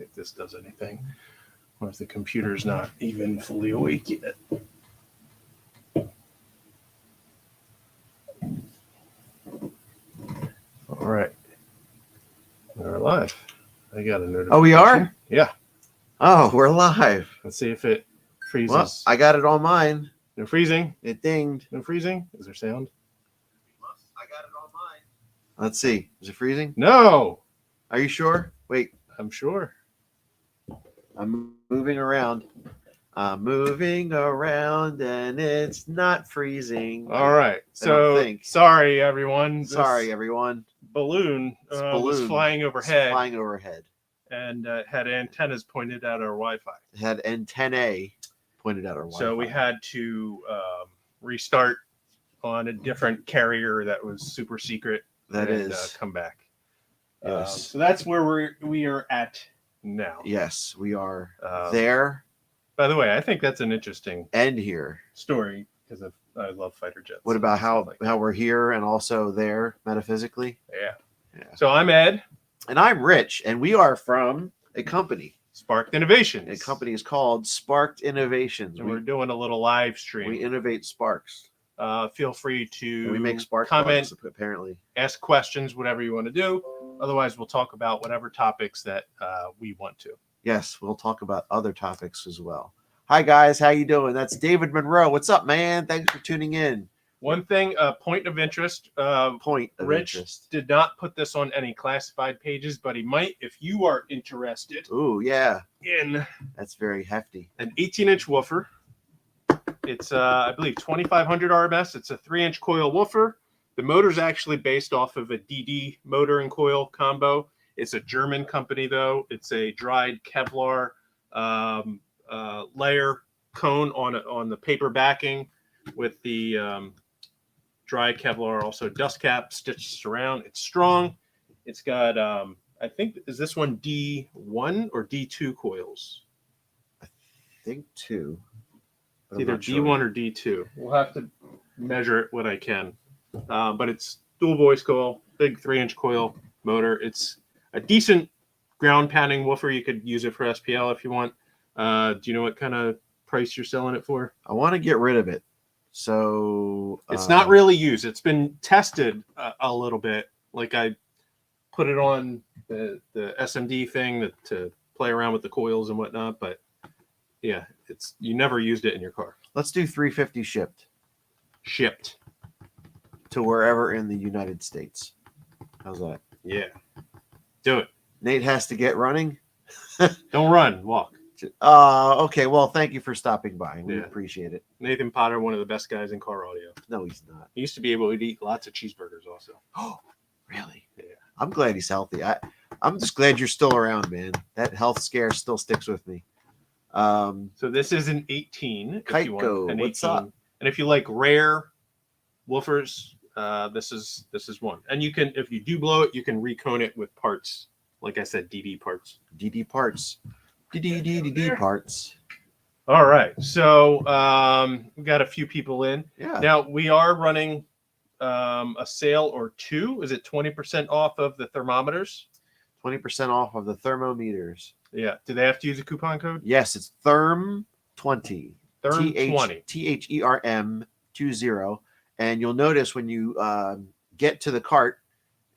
if this does anything. Or if the computer's not even fully awake yet. All right. We're live. I got a notification. Oh, we are? Yeah. Oh, we're live. Let's see if it freezes. Well, I got it on mine. No freezing. It dinged. No freezing. Is there sound? I got it on mine. Let's see. Is it freezing? No. Are you sure? Wait. I'm sure. I'm moving around. I'm moving around and it's not freezing. All right. So sorry, everyone. Sorry, everyone. Balloon was flying overhead. Flying overhead. And had antennas pointed at our Wi-Fi. It had antennae pointed at our Wi-Fi. So we had to restart on a different carrier that was super secret. Come back. Yes. So that's where we are at now. Yes, we are there. By the way, I think that's an interesting and here story because I love fighter jets. What about how we're here and also there metaphysically? Yeah. So I'm Ed. And I'm Rich, and we are from a company. Sparked Innovations. A company is called Sparked Innovations. And we're doing a little live stream. We innovate sparks. Feel free to we make spark comment, bugs, apparently. Ask questions, whatever you want to do. Otherwise, we'll talk about whatever topics that we want to. Yes, we'll talk about other topics as well. Hi, guys. How you doing? That's David Monroe. What's up, man? Thanks for tuning in. One thing, point of interest. Rich did not put this on any classified pages, but he might if you are interested. Ooh, yeah. That's very hefty. An 18-inch woofer. It's, I believe, 2500 RMS. It's a 3-inch coil woofer. The motor's actually based off of a DD motor and coil combo. It's a German company, though. It's a dried Kevlar layer cone on the paper backing with the dry Kevlar, also dust cap stitched around. It's strong. It's got, I think, is this one D1 or D2 coils? I think 2. It's either D1 or D2. We'll have to measure it when I can. But it's dual voice coil, big 3-inch coil motor. It's a decent ground pounding woofer. You could use it for SPL if you want. Do you know what kind of price you're selling it for? I want to get rid of it. So it's not really used. It's been tested a little bit. Like I put it on the SMD thing to play around with the coils and whatnot. But yeah, you never used it in your car. Let's do $350 shipped. Shipped to wherever in the United States. How's that? Yeah, do it. Nate has to get running. Don't run, walk. Okay. Well, thank you for stopping by. We appreciate it. Nathan Potter, one of the best guys in car audio. No, he's not. He used to be able to eat lots of cheeseburgers also. Oh, really? Yeah. I'm glad he's healthy. I'm just glad you're still around, man. That health scare still sticks with me. So this is an 18. Kitco, what's up? And if you like rare woofers, this is one. And you can, if you do blow it, you can recone it with parts. Like I said, DD parts. DD parts. DD parts. All right. So we got a few people in. Yeah. Now we are running a sale or two. Is it 20% off of the thermometers? 20% off of the thermometers. Yeah. Do they have to use a coupon code? Yes, it's Therm20. Therm20. THERM20. And you'll notice when you get to the cart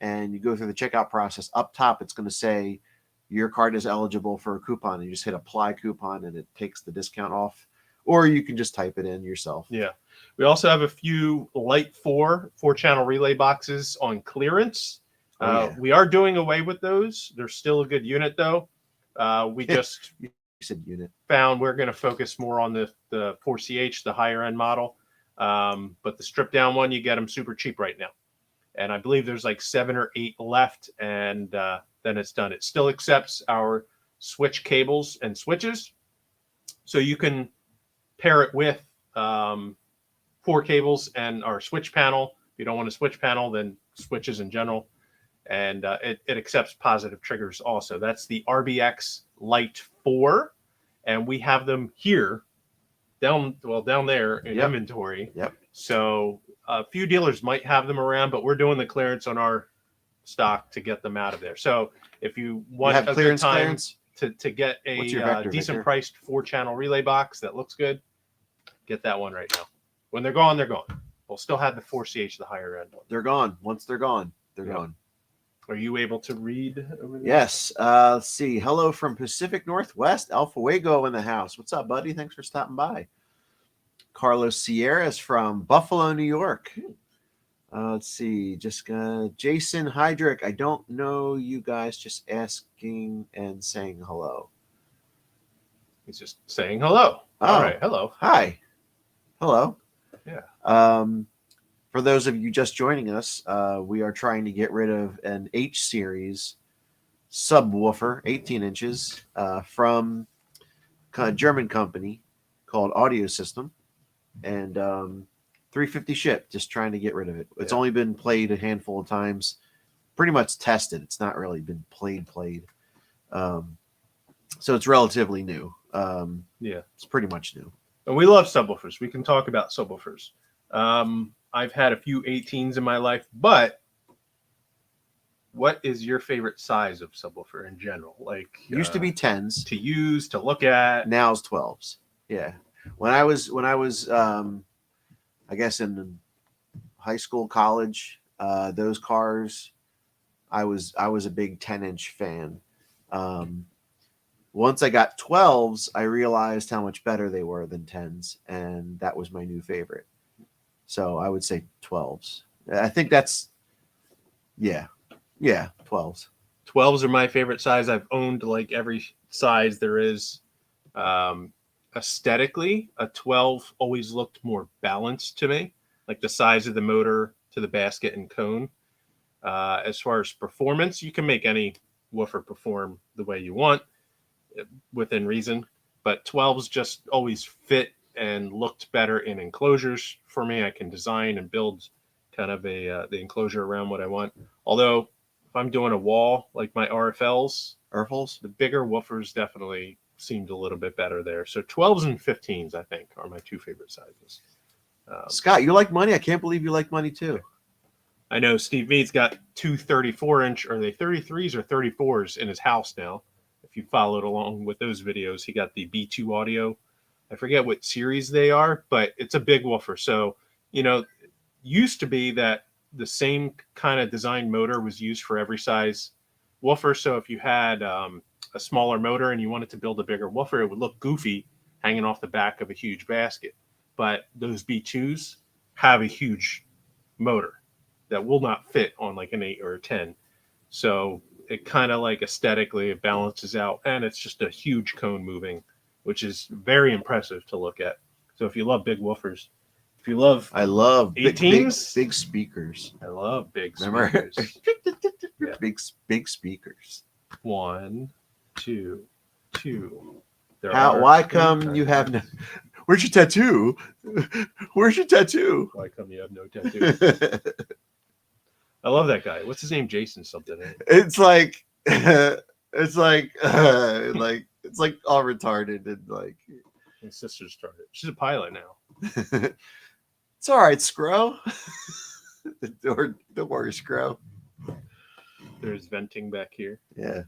and you go through the checkout process, up top it's going to say your card is eligible for a coupon. And you just hit apply coupon and it takes the discount off. Or you can just type it in yourself. Yeah. We also have a few Light 4-channel relay boxes on clearance. We are doing away with those. They're still a good unit, though. We just you said unit. Found we're going to focus more on the 4CH, the higher end model. But the stripped down one, you get them super cheap right now. And I believe there's like 7 or 8 left, and then it's done. It still accepts our switch cables and switches. So you can pair it with 4 cables and our switch panel. If you don't want a switch panel, then switches in general. And it accepts positive triggers also. That's the RBX Light 4. And we have them here down there in inventory. Yep. So a few dealers might have them around, but we're doing the clearance on our stock to get them out of there. So if you want a clearance, to get What's your a vector, decent Victor? priced 4-channel relay box that looks good, get that one right now. When they're gone, they're gone. We'll still have the 4CH, the higher end one. They're gone. Once they're gone, they're Yep. gone. Are you able to read over there? Yes. Let's see. Hello from Pacific Northwest. Alfuego in the house. What's up, buddy? Thanks for stopping by. Carlos Sierras from Buffalo, New York. Let's see. Jason Hydrick. I don't know you guys. Just asking and saying hello. He's just saying hello. Oh. All right. Hello. Hi. Hello. Yeah. For those of you just joining us, we are trying to get rid of an H series subwoofer, 18 inches, from a German company called Audio System, and 350 shipped. Just trying to get rid of it. It's only been played a handful of times, pretty much tested. It's not really been played. So it's relatively new. Yeah. It's pretty much new. And we love subwoofers. We can talk about subwoofers. I've had a few 18s in my life, but what is your favorite size of subwoofer in general? Like Used to be 10s. to use, to look at. Now's 12s. Yeah. When I was I guess in high school, college, those cars, I was a big 10-inch fan. Once I got 12s, I realized how much better they were than 10s, and that was my new favorite. So I would say 12s. I think that's 12s. 12s are my favorite size. I've owned like every size there is. Aesthetically, a 12 always looked more balanced to me, like the size of the motor to the basket and cone. As far as performance, you can make any woofer perform the way you want within reason, but 12s just always fit and looked better in enclosures for me. I can design and build kind of the enclosure around what I want. Although if I'm doing a wall like my RFLs, the bigger woofers definitely seemed a little bit better there. So 12s and 15s, I think, are my two favorite sizes. Scott, you like money? I can't believe you like money too. I know Steve Mead's got two 34-inch, are they 33s or 34s in his house now? If you followed along with those videos, he got the B2 audio. I forget what series they are, but it's a big woofer. So, used to be that the same kind of design motor was used for every size woofer. So if you had a smaller motor and you wanted to build a bigger woofer, it would look goofy hanging off the back of a huge basket. But those B2s have a huge motor that will not fit on like an 8 or a 10. So it kind of like aesthetically it balances out, and it's just a huge cone moving, which is very impressive to look at. So if you love big woofers, if you love, I love 18s, big speakers. I love big Remember? speakers. Yeah. Big speakers. 1, 2, 2. Why come you have no? Where's your tattoo? Where's your tattoo? Why come you have no tattoo? I love that guy. What's his name? Jason something. It's like it's like all retarded and like. My sister started. She's a pilot now. It's all right, Scro. Don't worry, Scro. There's venting back here. Yeah.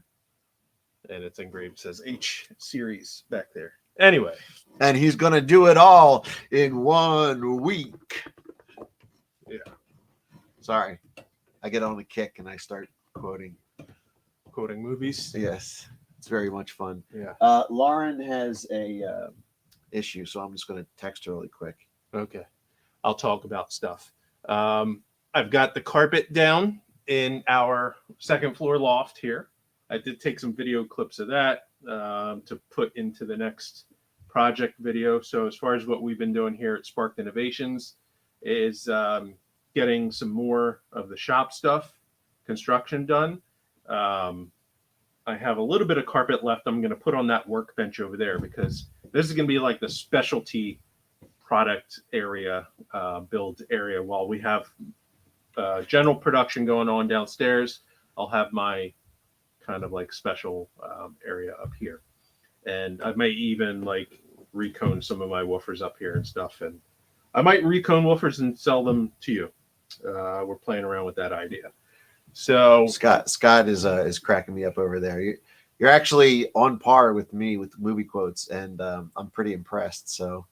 And it's engraved. It says H series back there. Anyway. And he's going to do it all in 1 week. Yeah. Sorry. I get on a kick and I start quoting movies. Yes. It's very much fun. Yeah. Lauren has a issue, so I'm just going to text her really quick. Okay. I'll talk about stuff. I've got the carpet down in our second floor loft here. I did take some video clips of that to put into the next project video. So as far as what we've been doing here at Spark Innovations is getting some more of the shop stuff, construction done. I have a little bit of carpet left. I'm going to put on that workbench over there because this is going to be like the specialty product area, build area. While we have general production going on downstairs, I'll have my kind of like special area up here. And I may even like recone some of my woofers up here and stuff. And I might recone woofers and sell them to you. We're playing around with that idea. So Scott is cracking me up over there. You're actually on par with me with movie quotes, and I'm pretty impressed. So,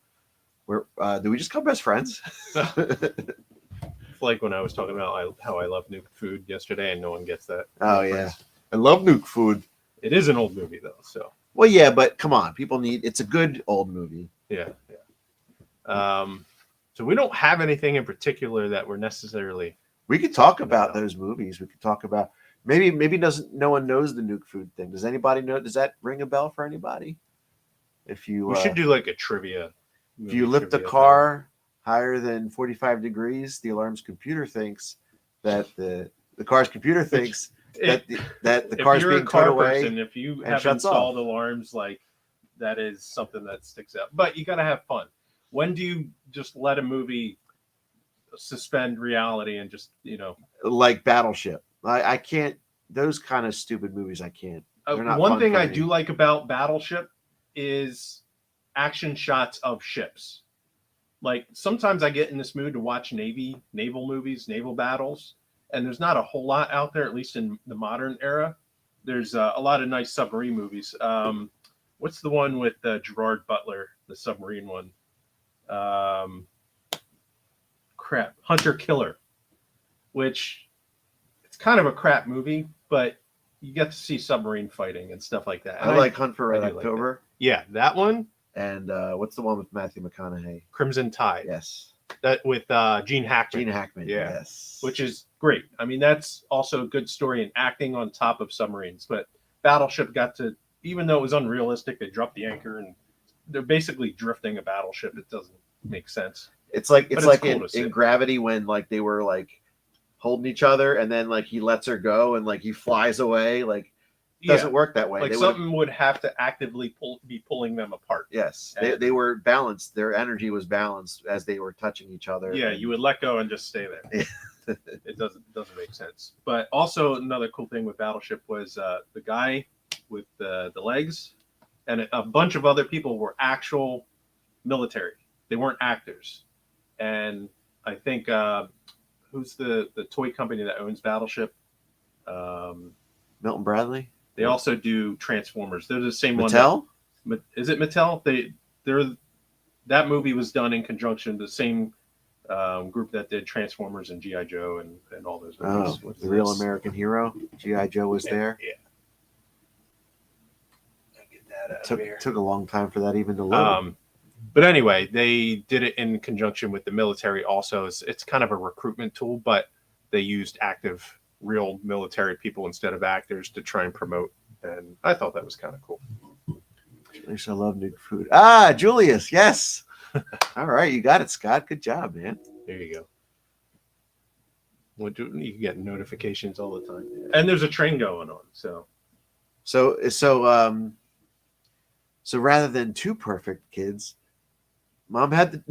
do we just become best friends? It's like when I was talking about how I love nuke food yesterday, and no one gets that. Oh reference. yeah, I love nuke food. It is an old movie though, so Well, yeah, but come on, people need. It's a good old movie. yeah. So we don't have anything in particular that we're necessarily. We could talk Talking about about. those movies. We could talk about maybe doesn't no one knows the nuke food thing. Does anybody know? Does that ring a bell for anybody? If you We should do like a trivia. if you lift a car higher than 45 degrees, the alarm's computer thinks that the car's computer thinks that the car's you're being a car towed away. person, if you and have shuts installed off. alarms, like that is something that sticks out. But you got to have fun. When do you just let a movie suspend reality and just Like Battleship. I can't. Those kind of stupid movies, I can't. They're not one fun thing for I me. do like about Battleship is action shots of ships. Like sometimes I get in this mood to watch naval movies, naval battles, and there's not a whole lot out there, at least in the modern era. There's a lot of nice submarine movies. What's the one with Gerard Butler, the submarine one? Hunter Killer, which it's kind of a crap movie, but you get to see submarine fighting and stuff like that. And I like Hunt for Red I do like October. Yeah, that one. And what's the one with Matthew McConaughey? Crimson Tide. Yes. That with Gene Hackman. Gene Hackman. Yeah. Yes. Which is great. I mean, that's also a good story and acting on top of submarines. But Battleship got to, even though it was unrealistic, they dropped the anchor and they're basically drifting a battleship. It doesn't make sense. It's like cool in Gravity when like they were like holding each other and then like he lets her go and like he flies away. Like it doesn't work that way. Like something would have to actively be pulling them apart. Yes, And they were balanced. Their energy was balanced as they were touching each other. Yeah, you would let go and just stay there. It doesn't make sense. But also another cool thing with Battleship was the guy with the legs and a bunch of other people were actual military. They weren't actors. And I think who's the toy company that owns Battleship? Milton Bradley. They also do Transformers. They're the same Mattel? one. Is it Mattel? That movie was done in conjunction the same group that did Transformers and G.I. Joe and all those movies. Oh, the Real American Hero. G.I. Joe was there. Yeah. Get that out Took a long time for that even to load. But anyway, they did it in conjunction with the military also. It's kind of a recruitment tool, but they used active real military people instead of actors to try and promote, and I thought that was kind of cool. At least I love nuke food. Ah, Julius, yes. All right, you got it, Scott. Good job, man. There you go. You can get notifications all the time, and there's a train going on. So rather than two perfect kids, Mom had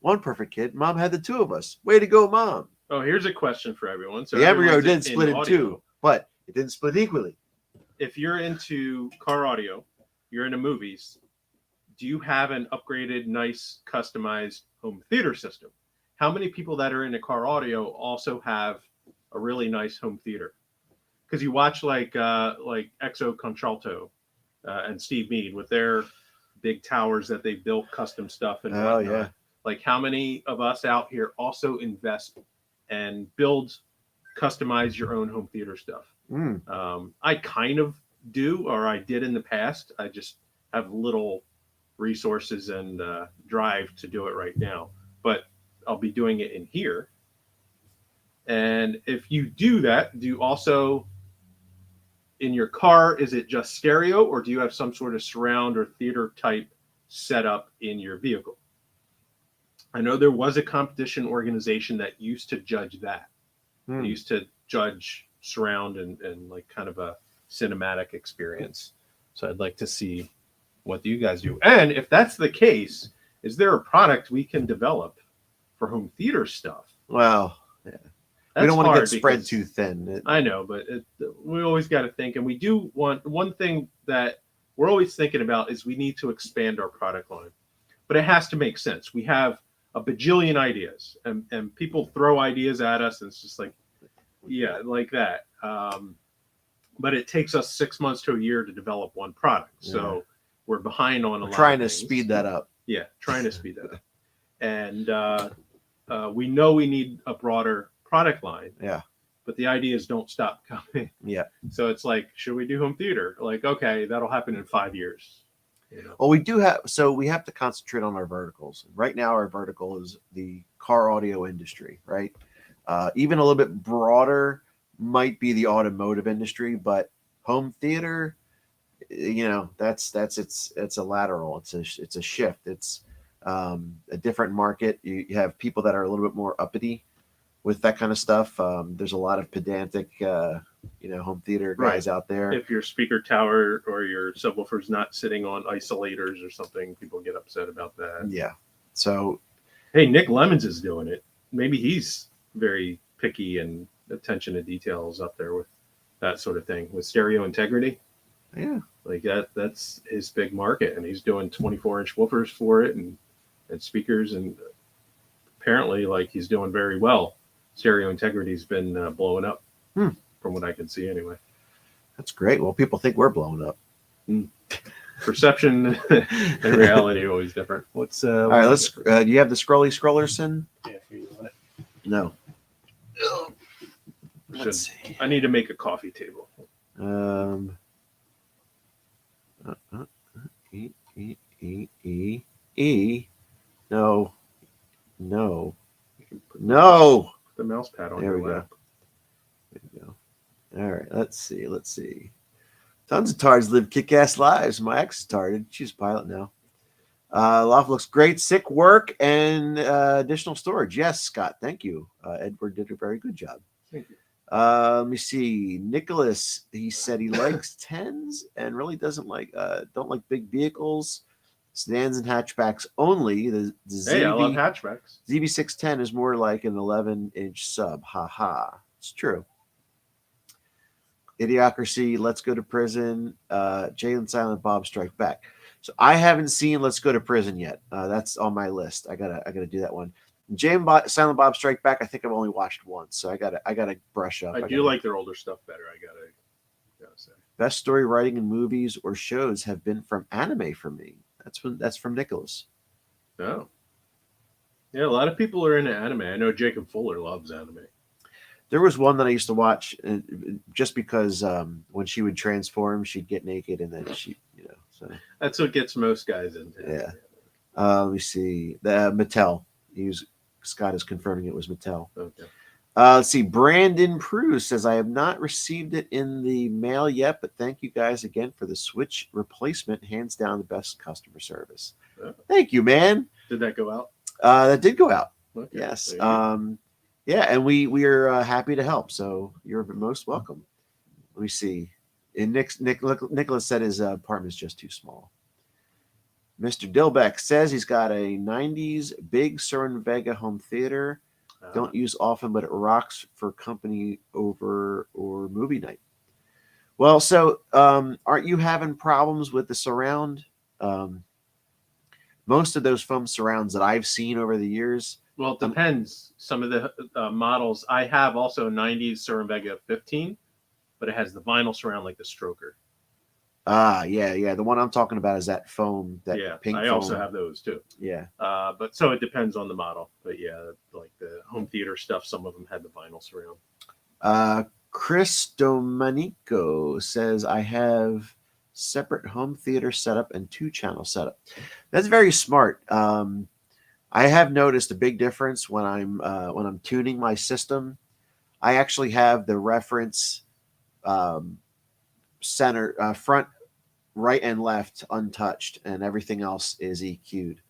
one perfect kid. Mom had the two of us. Way to go, Mom. Oh, here's a question for everyone. So the embryo didn't in split in audio. two, but it didn't split equally. If you're into car audio, you're into movies, do you have an upgraded, nice, customized home theater system? How many people that are into car audio also have a really nice home theater? Because you watch like Exo Contralto and Steve Mead with their big towers that they built, custom stuff and whatnot. Yeah. Like how many of us out here also invest and build, customize your own home theater stuff? I kind of do, or I did in the past. I just have little resources and drive to do it right now, but I'll be doing it in here. And if you do that, do you also in your car, is it just stereo, or do you have some sort of surround or theater type setup in your vehicle? I know there was a competition organization that used to judge that. They used to judge surround and like kind of a cinematic experience. So I'd like to see what you guys do. And if that's the case, is there a product we can develop for home theater stuff? Well, yeah. We don't want to get spread too thin. I know, but we always got to think. And we do want, one thing that we're always thinking about is we need to expand our product line. But it has to make sense. We have a bajillion ideas, and people throw ideas at us, and it's just like, yeah, like that. but it takes us 6 months to a year to develop one product. So we're behind on a lot. Trying of to things. speed that up. Yeah, trying to speed that up. And we know we need a broader product line. Yeah. But the ideas don't stop coming. Yeah. So it's like, should we do home theater? Like, okay, that'll happen in 5 years. Well, we do have, so we have to concentrate on our verticals. Right now, our vertical is the car audio industry, right? Even a little bit broader might be the automotive industry, but home theater, it's a lateral. It's a shift. It's a different market. You have people that are a little bit more uppity with that kind of stuff. There's a lot of pedantic, home theater guys out there. If your speaker tower or your subwoofer is not sitting on isolators or something, people get upset about that. Yeah. So, hey, Nick Lemons is doing it. Maybe he's very picky and attention to details up there with that sort of thing with stereo integrity. Yeah. Like that's his big market, and he's doing 24-inch woofers for it and speakers, and apparently like he's doing very well. Stereo integrity's been blowing up from what I can see anyway. That's great. Well, people think we're blowing up. Perception and reality are always different. What's all right? Let's. Do you have the Scrollerson? Yeah, here you want it. No. Let's see. I need to make a coffee table. No. Put the mouse pad on There your we go. lap. There we go. All right. Let's see. Tons of tards live kick-ass lives. My ex is tarded. She's a pilot now. Loft looks great. Sick work and additional storage. Yes, Scott. Thank you. Edward did a very good job. Thank you. Let me see. Nicholas, he said he likes 10s and really don't like big vehicles. Sedans and hatchbacks only. The Hey, I love hatchbacks. ZB610 is more like an 11-inch sub. Ha ha. It's true. Idiocracy, Let's Go to Prison, Jay and Silent Bob Strike Back. So I haven't seen Let's Go to Prison yet. That's on my list. I gotta do that one. Jay and Silent Bob Strike Back, I think I've only watched once, so I gotta brush up. I do like their older stuff better. I gotta say. Best story writing in movies or shows have been from anime for me. That's from Nicholas. Oh, yeah. A lot of people are into anime. I know Jacob Fuller loves anime. There was one that I used to watch just because when she would transform, she'd get naked and then she, so that's what gets most guys into. Yeah. Let me see. The Mattel. Scott is confirming it was Mattel. Okay. Let's see. Brandon Prue says, I have not received it in the mail yet, but thank you guys again for the Switch replacement. Hands down the best customer service. Oh. Thank you, man. Did that go out? That did go out. Okay. Yes. Yeah, and we are happy to help. So you're most welcome. Let me see. And Nicholas said his apartment is just too small. Mr. Dilbeck says he's got a 90s big Vega home theater. Don't use often, but it rocks for company over or movie night. Well, so aren't you having problems with the surround? Most of those foam surrounds that I've seen over the years. Well, it depends. Some of the models I have also 90s Vega 15, but it has the vinyl surround like the Stroker. Yeah. The one I'm talking about is that foam, that pink foam. I also have those too. Yeah. But so it depends on the model. But yeah, like the home theater stuff, some of them had the vinyl surround. Chris Domenico says, I have separate home theater setup and 2-channel setup. That's very smart. I have noticed a big difference when I'm tuning my system. I actually have the reference center, front, right, and left untouched, and everything else is EQ'd.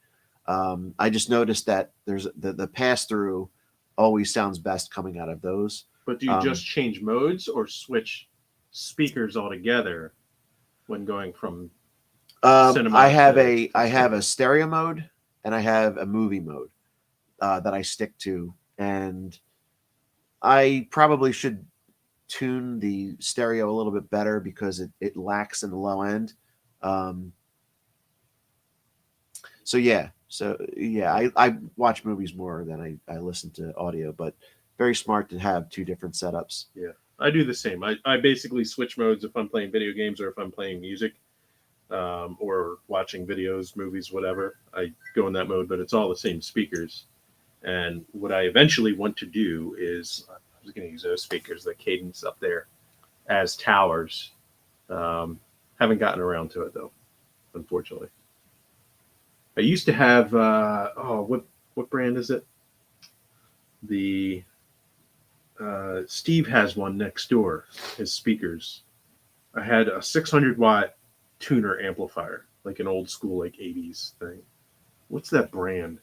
I just noticed that there's the pass through always sounds best coming out of those. But do you just change modes or switch speakers altogether when going from cinema? I have a stereo mode and I have a movie mode that I stick to, and I probably should tune the stereo a little bit better because it lacks in the low end. I watch movies more than I listen to audio, but very smart to have 2 different setups. Yeah, I do the same. I basically switch modes if I'm playing video games or if I'm playing music, or watching videos, movies, whatever. I go in that mode, but it's all the same speakers. And what I eventually want to do is I was going to use those speakers, the Cadence up there, as towers. Haven't gotten around to it though, unfortunately. I used to have what brand is it? The Steve has one next door. His speakers. I had a 600-watt tuner amplifier, like an old school like 80s thing. What's that brand?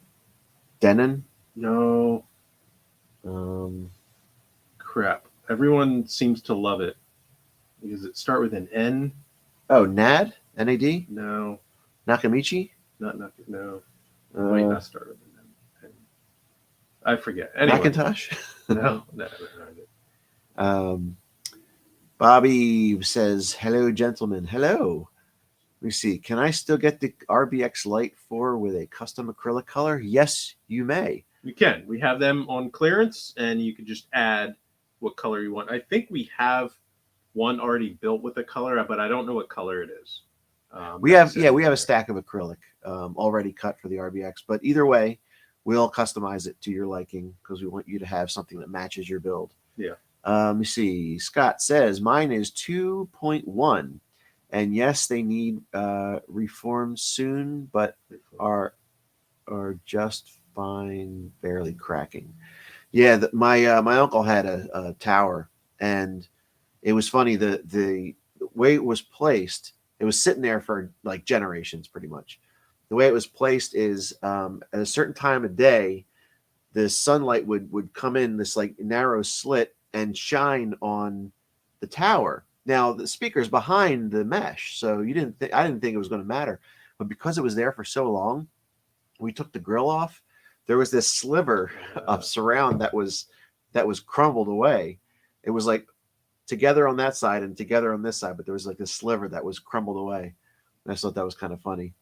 Denon. No. Um, Crap. Everyone seems to love it. Does it start with an N? Oh, NAD. NAD. No. Nakamichi. No. It might not start with an N. I forget. Anyway. Macintosh. No. Bobby says, "Hello, gentlemen. Hello. Let me see. Can I still get the RBX Lite 4 with a custom acrylic color? Yes, you may. You can. We have them on clearance, and you can just add what color you want. I think we have one already built with a color, but I don't know what color it is. We have a stack of acrylic already cut for the RBX. But either way, we'll customize it to your liking because we want you to have something that matches your build." Yeah. Let me see. Scott says mine is 2.1, and yes, they need reform soon, but are just fine, barely cracking. Yeah, my uncle had a tower, and it was funny the way it was placed. It was sitting there for like generations, pretty much. The way it was placed is at a certain time of day, the sunlight would come in this like narrow slit and shine on the tower. Now the speaker's behind the mesh, so I didn't think it was going to matter, but because it was there for so long, we took the grill off. There was this sliver of surround that was crumbled away. It was like together on that side and together on this side, but there was like this sliver that was crumbled away. And I thought that was kind of funny.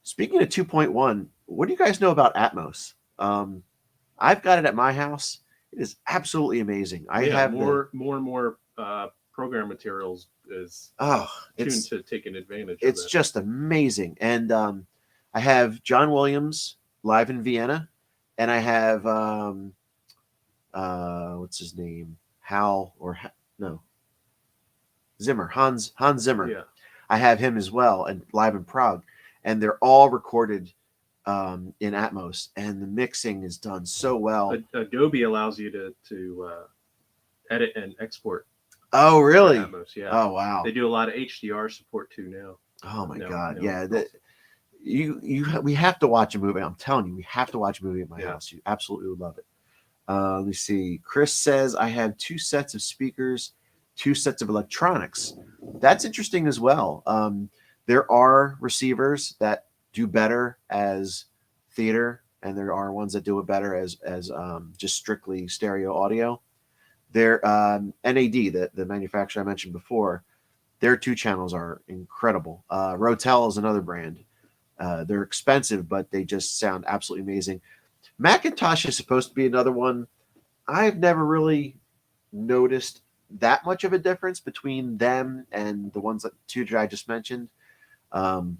Speaking of 2.1, what do you guys know about Atmos? I've got it at my house. It is absolutely amazing. I have more and more program materials is tuned to taking advantage of it's just amazing. And I have John Williams live in Vienna, and I have what's his name? Zimmer, Hans Zimmer. Yeah. I have him as well, and live in Prague, and they're all recorded in Atmos, and the mixing is done so well. Adobe allows you to edit and export. Oh, really? Atmos, yeah. Oh, wow. They do a lot of HDR support too now. Oh my God. Yeah. We have to watch a movie. I'm telling you, we have to watch a movie at my house. You absolutely would love it. Let me see. Chris says, I have 2 sets of speakers, 2 sets of electronics. That's interesting as well. There are receivers that do better as theater, and there are ones that do it better as just strictly stereo audio. Their NAD, the manufacturer I mentioned before, their 2 channels are incredible. Rotel is another brand. They're expensive, but they just sound absolutely amazing. Macintosh is supposed to be another one. I've never really noticed that much of a difference between them and the ones that 2 that I just mentioned.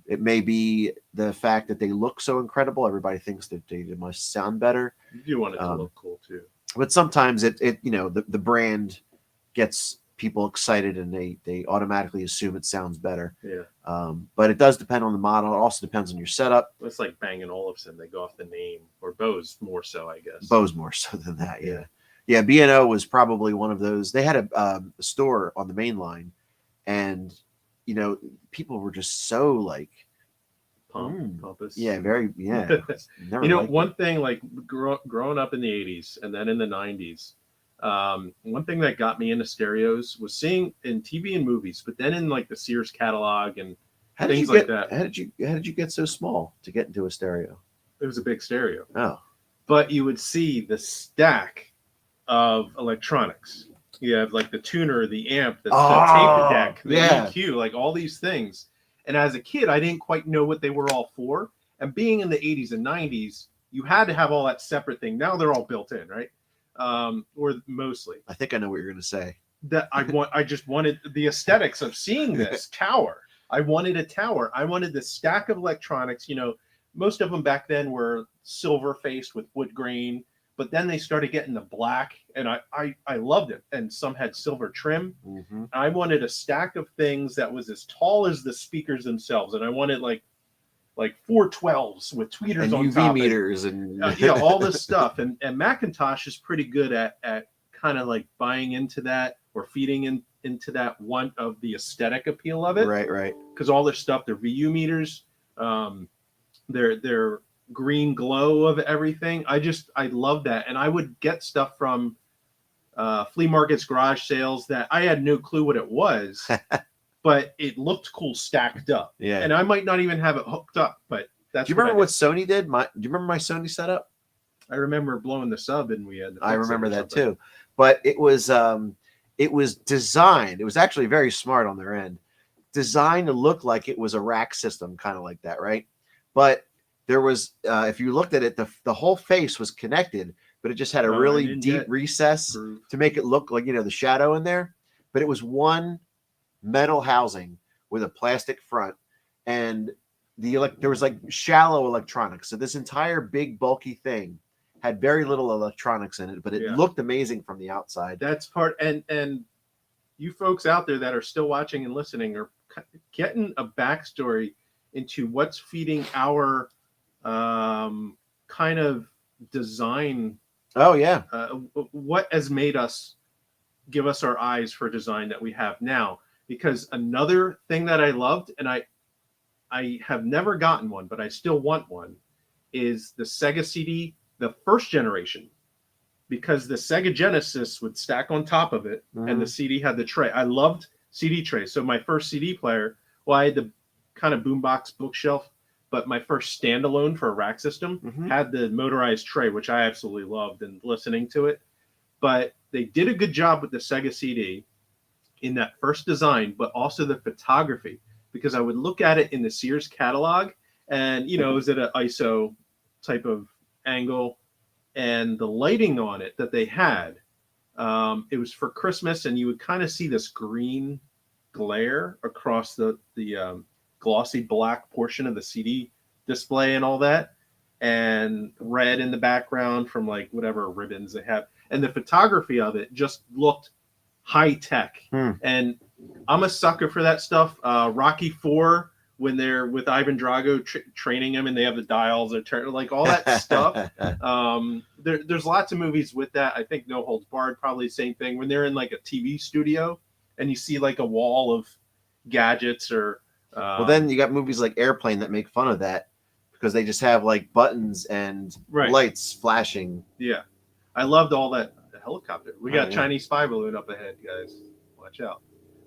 It may be the fact that they look so incredible. Everybody thinks that they must sound better. You do want it to look cool too. But sometimes the brand gets people excited and they automatically assume it sounds better. Yeah. But it does depend on the model. It also depends on your setup. It's like Bang & Olufsen. They go off the name, or Bose more so, I guess. Bose more so than that. Yeah. Yeah. B&O was probably one of those. They had a store on the main line, and people were just so like pompous. Yeah, very. Yeah. One thing, like growing up in the 80s and then in the 90s, one thing that got me into stereos was seeing in TV and movies, but then in like the Sears catalog and things like that. How did you get so small to get into a stereo? It was a big stereo. Oh. But you would see the stack of electronics. You have like the tuner, the amp, the tape deck, the EQ, like all these things. And as a kid, I didn't quite know what they were all for. And being in the 80s and 90s, you had to have all that separate thing. Now they're all built in, right? or mostly. I think I know what you're going to say. That I just wanted the aesthetics of seeing this tower. I wanted a tower. I wanted the stack of electronics. Most of them back then were silver faced with wood grain, but then they started getting the black, and I loved it. And some had silver trim. Mm-hmm. I wanted a stack of things that was as tall as the speakers themselves, and I wanted like 412s with tweeters And on UV top, meters and all this stuff. And Macintosh is pretty good at kind of like buying into that or feeding into that one of the aesthetic appeal of it. Right. Because all their stuff, their VU meters, their green glow of everything. I love that. And I would get stuff from flea markets, garage sales that I had no clue what it was, but it looked cool stacked up. Yeah. And I might not even have it hooked up, but that's. Do you remember what Sony did? Do you remember my Sony setup? I remember blowing the sub and we had. I remember that too, but it was designed. It was actually very smart on their end, designed to look like it was a rack system, kind of like that, right? But there was, if you looked at it, the whole face was connected, but it just had a really deep recess to make it look like the shadow in there. But it was one metal housing with a plastic front, and there was like shallow electronics. So this entire big bulky thing had very little electronics in it, but it looked amazing from the outside. That's part, and you folks out there that are still watching and listening are getting a backstory into what's feeding our kind of design. Oh yeah. What has made us give us our eyes for design that we have now? Because another thing that I loved, and I have never gotten one, but I still want one, is the Sega CD, the first generation, because the Sega Genesis would stack on top of it, and the CD had the tray. I loved CD trays. So my first CD player, I had the kind of boombox bookshelf, but my first standalone for a rack system had the motorized tray, which I absolutely loved and listening to it. But they did a good job with the Sega CD in that first design, but also the photography, because I would look at it in the Sears catalog and, it was at an ISO type of angle, and the lighting on it that they had, it was for Christmas, and you would kind of see this green glare across the glossy black portion of the CD display and all that, and red in the background from like whatever ribbons they have, and the photography of it just looked high tech. And I'm a sucker for that stuff. Rocky IV, when they're with Ivan Drago training him and they have the dials, like all that stuff. There's lots of movies with that. I think No Holds Barred, probably the same thing. When they're in like a TV studio and you see like a wall of gadgets or. Well, then you got movies like Airplane that make fun of that because they just have like buttons and lights flashing. Yeah. I loved all that. The helicopter. We got Chinese spy balloon up ahead, guys. Watch out.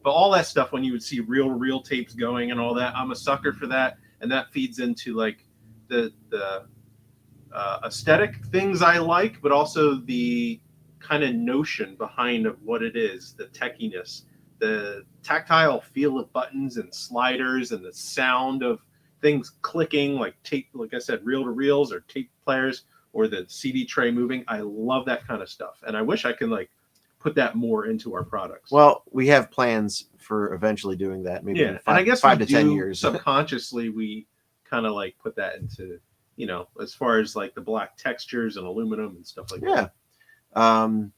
But all that stuff, when you would see reel tapes going and all that, I'm a sucker for that, and that feeds into like the aesthetic things I like, but also the kind of notion behind of what it is, the techiness, the tactile feel of buttons and sliders, and the sound of things clicking, like tape, like I said, reel to reels or tape players, or the CD tray moving. I love that kind of stuff, and I wish I could like put that more into our products. Well, we have plans for eventually doing that. Maybe in and I guess 5 to 10 years. Subconsciously, we kind of like put that into, as far as like the black textures and aluminum and stuff like that.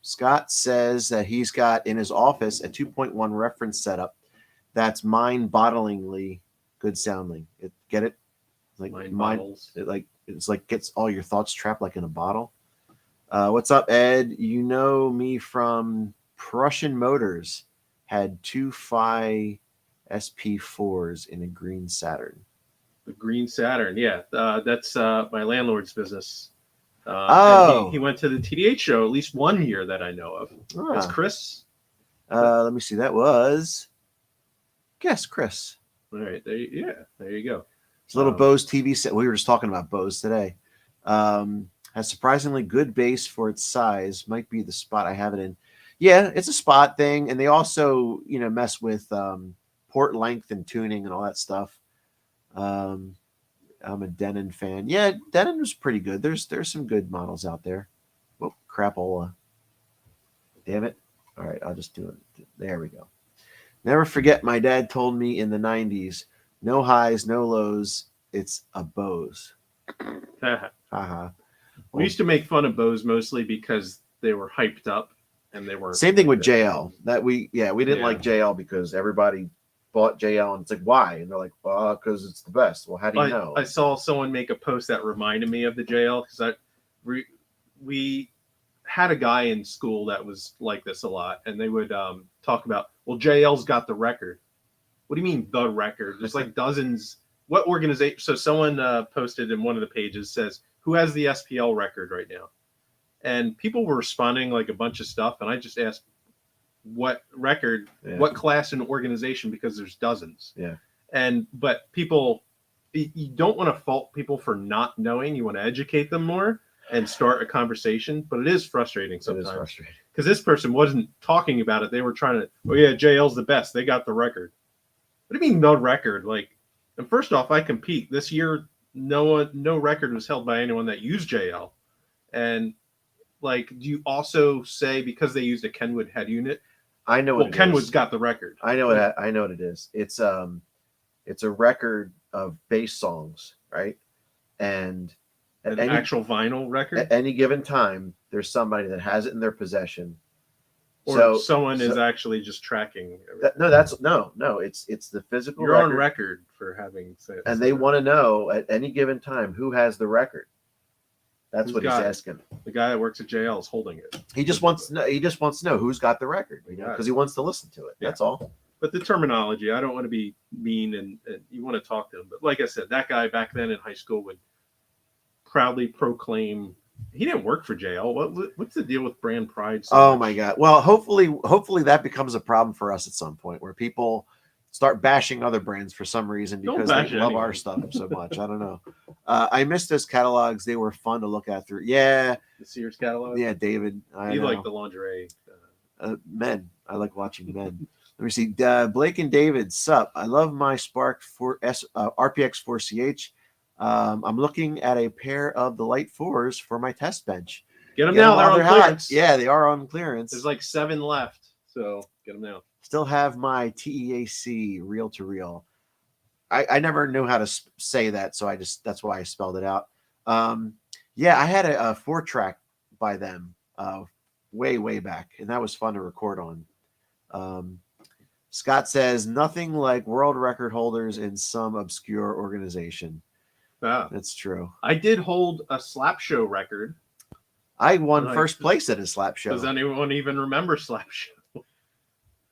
Scott says that he's got in his office a 2.1 reference setup that's mind-bottlingly good sounding. Get it? Like bottles. It's like gets all your thoughts trapped like in a bottle. What's up, Ed? You know me from Prussian Motors. Had 2 Phi SP4s in a green Saturn. The green Saturn, yeah. That's my landlord's business. He went to the TDH show at least one year that I know of. That's Chris. Let me see. That was Chris. All right. There you go. It's a little Bose TV set. We were just talking about Bose today. Has surprisingly good bass for its size. Might be the spot I have it in. Yeah, it's a spot thing, and they also mess with port length and tuning and all that stuff. I'm a Denon fan. Yeah, Denon was pretty good. There's some good models out there. Oh, crapola. Damn it. All right, I'll just do it. There we go. Never forget my dad told me in the 90s, no highs, no lows. It's a Bose. Haha. We used to make fun of Bose mostly because they were hyped up and they weren't. Same thing with JL. We didn't Yeah. like JL because everybody bought JL and it's like, why? And they're like, well, because it's the best. Well, how do you know? I saw someone make a post that reminded me of the JL because we had a guy in school that was like this a lot, and they would talk about, well, JL's got the record. What do you mean the record? There's like dozens. What organization? So someone posted in one of the pages says, who has the SPL record right now? And people were responding like a bunch of stuff, and I just asked, what record, what class and organization, because there's dozens. Yeah. But people, you don't want to fault people for not knowing. You want to educate them more and start a conversation, but it is frustrating sometimes. It is frustrating because this person wasn't talking about it. They were trying to, oh yeah, JL's the best. They got the record. What do you mean the record? Like, and first off, I compete this year. No record was held by anyone that used JL. And like, do you also say because they used a Kenwood head unit? I know. Well, Kenwood's got the record. I know what I know what it is. It's a record of bass songs, right? And an actual vinyl record. At any given time, there's somebody that has it in their possession. Or someone is actually just tracking. No. It's the physical. You're on record for having said. And they want to know at any given time who has the record. That's what he's asking. The guy that works at JL is holding it. He just wants to know. He just wants to know who's got the record, because he wants to listen to it. That's all. But the terminology, I don't want to be mean, and you want to talk to him. But like I said, that guy back then in high school would proudly proclaim he didn't work for JL. What's the deal with brand pride? Oh my God. Well, hopefully that becomes a problem for us at some point where people start bashing other brands for some reason because they love our stuff so much. I don't know. I missed those catalogs. They were fun to look at through. Yeah. The Sears catalog. Yeah, David. You like the lingerie. Men. I like watching men. Let me see. Blake and David, sup. I love my Spark RPX 4CH. I'm looking at a pair of the Light 4s for my test bench. Get them now. They're on clearance. Yeah, they are on clearance. There's like 7 left. So get them now. Still have my TEAC reel to reel. I never knew how to say that, so that's why I spelled it out. Yeah, I had a 4-track by them way back, and that was fun to record on. Scott says nothing like world record holders in some obscure organization. That's true. I did hold a slap show record. I won first place at a slap show. Does anyone even remember slap show?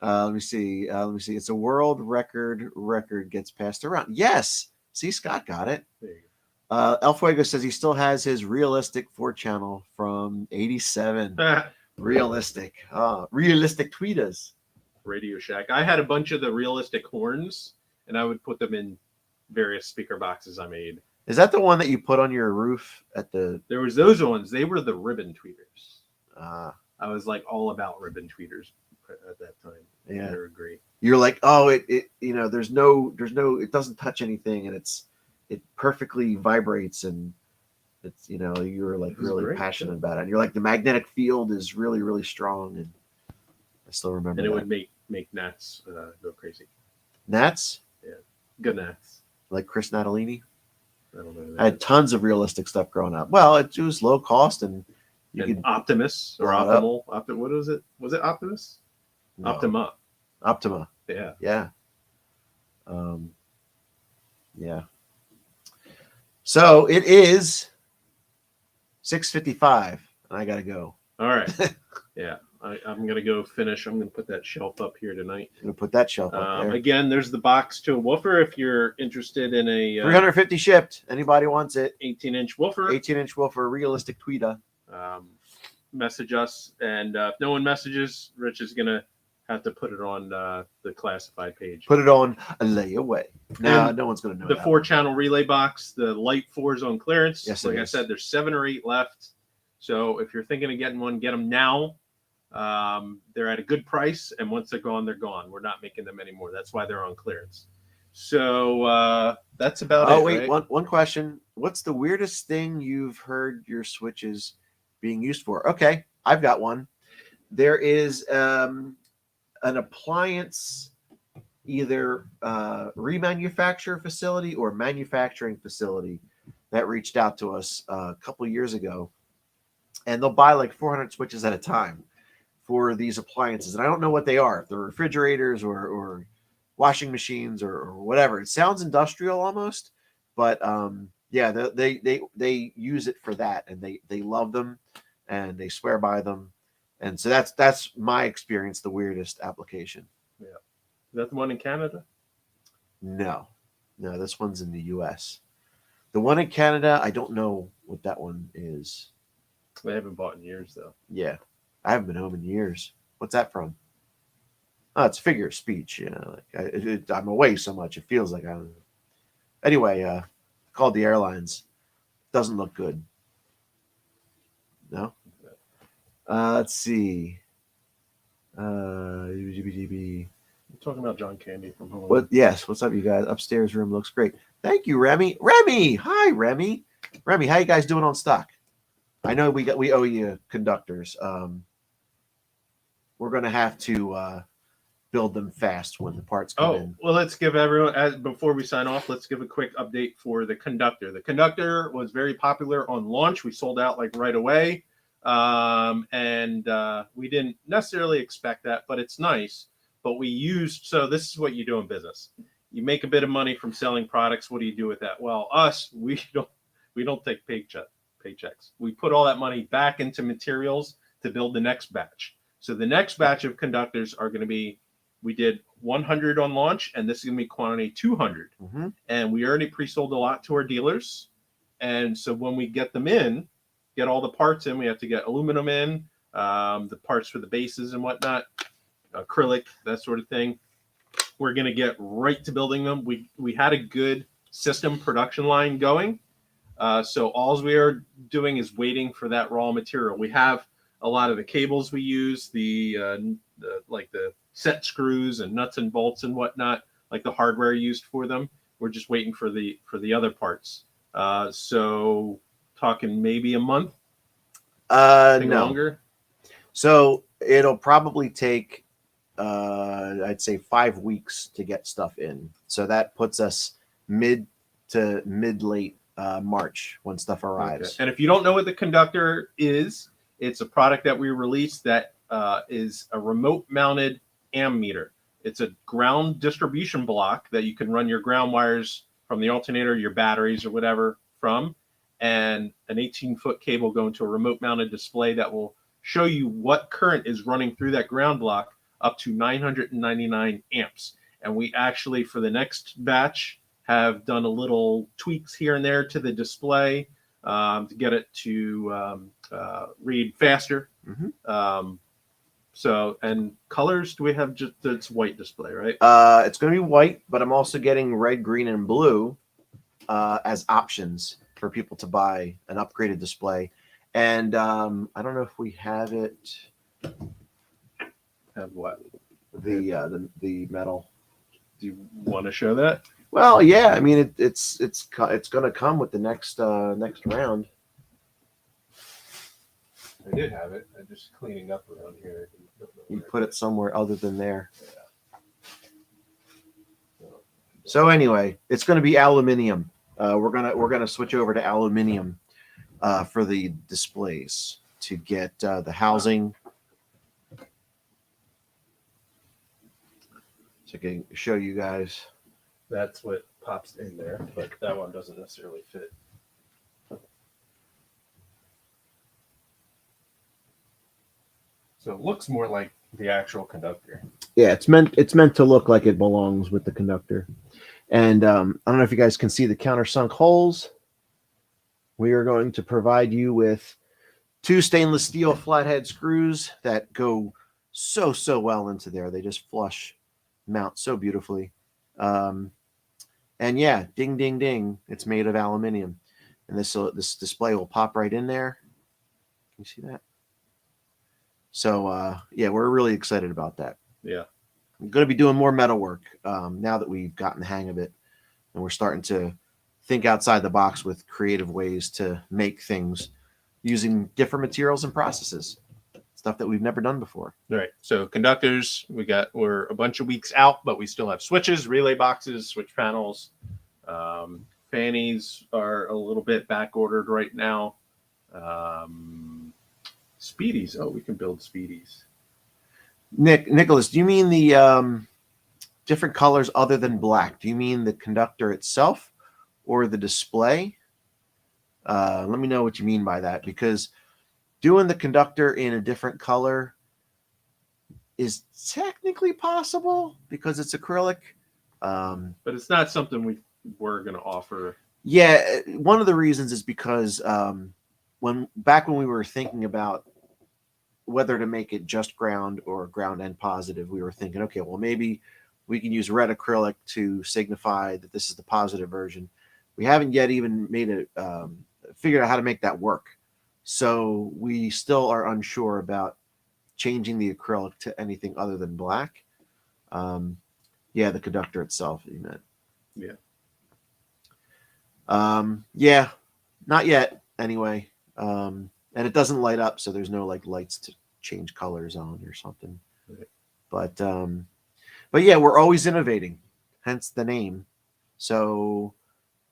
Let me see. It's a world record gets passed around. Yes. See, Scott got it. El Fuego says he still has his realistic 4-channel from 87. Realistic tweeters. Radio Shack. I had a bunch of the realistic horns, and I would put them in various speaker boxes I made. Is that the one that you put on your roof at the? There was those ones. They were the ribbon tweeters. I was like all about ribbon tweeters at that time. Yeah, I agree. You're like, oh, it there's no, it doesn't touch anything, and it perfectly vibrates, and it's you're like really passionate about it. And you're like, the magnetic field is really strong, and I still remember. And it would make gnats go crazy. Gnats? Yeah, good gnats. Like Chris Natalini. I don't know. I had tons of realistic stuff growing up. Well, it was low cost, and you could Optimus or Optimal. What was it? Was it Optimus? No. Optima. Yeah. Yeah. Yeah. So it is 6:55, and I gotta go. All right. Yeah. I'm gonna go finish. I'm gonna put that shelf up here tonight. I'm gonna put that shelf up there. Again, there's the box to a woofer if you're interested in a 350 shipped. Anybody wants it? 18-inch woofer. 18-inch woofer, realistic tweeter. Message us, and if no one messages, Rich is gonna have to put it on the classified page. Put it on a layaway. No one's gonna know. The 4-channel relay box, the Light 4s on clearance. Yes, like I said, there's 7 or 8 left. So if you're thinking of getting one, get them now. They're at a good price, and once they're gone, they're gone. We're not making them anymore. That's why they're on clearance. So that's about it. Oh wait, right? one question. What's the weirdest thing you've heard your switches being used for? Okay, I've got one. there is an appliance either remanufacture facility or manufacturing facility that reached out to us a couple years ago, and they'll buy like 400 switches at a time for these appliances. And I don't know what they are, if they're refrigerators or washing machines or whatever. It sounds industrial almost, but yeah, they use it for that, and they love them and they swear by them. And so that's my experience, the weirdest application. Yeah. Is that the one in Canada? No, this one's in the US. The one in Canada, I don't know what that one is. They haven't bought in years, though. Yeah, I haven't been home in years. What's that from? Oh, it's figure of speech. You know, like I'm away so much, it feels like I'm. Anyway, called the airlines. Doesn't look good. No. Let's see. You're talking about John Candy from home. What? Yes. What's up, you guys? Upstairs room looks great. Thank you, Remy. Remy, hi, Remy. Remy, how you guys doing on stock? I know we owe you conductors. We're gonna have to build them fast when the parts come in. Well, let's give everyone, before we sign off, let's give a quick update for the conductor. The conductor was very popular on launch. We sold out like right away. And we didn't necessarily expect that, but it's nice. But so this is what you do in business. You make a bit of money from selling products. What do you do with that? Well, we don't take paychecks. We put all that money back into materials to build the next batch. So the next batch of conductors are going to be, we did 100 on launch, and this is going to be quantity 200. Mm-hmm. And we already pre-sold a lot to our dealers. And so when we get them in, get all the parts in, we have to get aluminum in, the parts for the bases and whatnot, acrylic, that sort of thing. We're going to get right to building them. We had a good system production line going. So all we are doing is waiting for that raw material. We have a lot of the cables we use, the set screws and nuts and bolts and whatnot, like the hardware used for them. We're just waiting for the other parts. So talking maybe a month. No. Longer. So it'll probably take I'd say 5 weeks to get stuff in. So that puts us mid to late March when stuff arrives. Okay. And if you don't know what the conductor is, it's a product that we released that is a remote mounted ammeter. It's a ground distribution block that you can run your ground wires from the alternator, your batteries or whatever from, and an 18-foot cable going to a remote mounted display that will show you what current is running through that ground block up to 999 amps. And we actually, for the next batch, have done a little tweaks here and there to the display to get it to read faster. Mm-hmm. So, and colors, do we have just, it's white display, right? It's going to be white, but I'm also getting red, green, and blue as options for people to buy an upgraded display. And I don't know if we have it. Have what? The metal. Do you want to show that? Well, yeah. I mean, it's going to come with the next round. I did have it. I'm just cleaning up around here. You put it somewhere other than there. Yeah. So anyway, it's going to be aluminum. We're gonna switch over to aluminum for the displays to get the housing. So I can show you guys. That's what pops in there, but that one doesn't necessarily fit. So it looks more like the actual conductor. Yeah, it's meant to look like it belongs with the conductor. And I don't know if you guys can see the countersunk holes. We are going to provide you with 2 stainless steel flathead screws that go so well into there. They just flush mount so beautifully. And yeah, ding, ding, ding. It's made of aluminum. And this display will pop right in there. Can you see that? So yeah, we're really excited about that. Yeah. I'm going to be doing more metal work now that we've gotten the hang of it. And we're starting to think outside the box with creative ways to make things using different materials and processes. stuff that we've never done before. All right. So conductors, we're a bunch of weeks out, but we still have switches, relay boxes, switch panels. Fannies are a little bit back ordered right now. Speedies. Oh, we can build speedies. Nicholas, do you mean the different colors other than black? Do you mean the conductor itself or the display? Let me know what you mean by that, because doing the conductor in a different color is technically possible because it's acrylic. But it's not something we're going to offer. Yeah, one of the reasons is because when we were thinking about whether to make it just ground or ground and positive, we were thinking, okay, well, maybe we can use red acrylic to signify that this is the positive version. We haven't yet even figured out how to make that work. So we still are unsure about changing the acrylic to anything other than black. The conductor itself, you meant. Yeah. Not yet anyway. And it doesn't light up, so there's no like lights to change colors on or something. Right. But yeah, we're always innovating, hence the name. So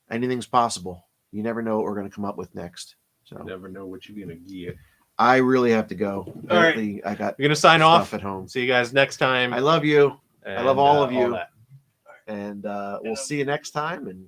anything's possible. You never know what we're going to come up with next. So You never know what you're going to get. I really have to go. All right. Apparently, I got We're going to sign stuff off at home. See you guys next time. I love you. I love all of you. that. And we'll see you next time. And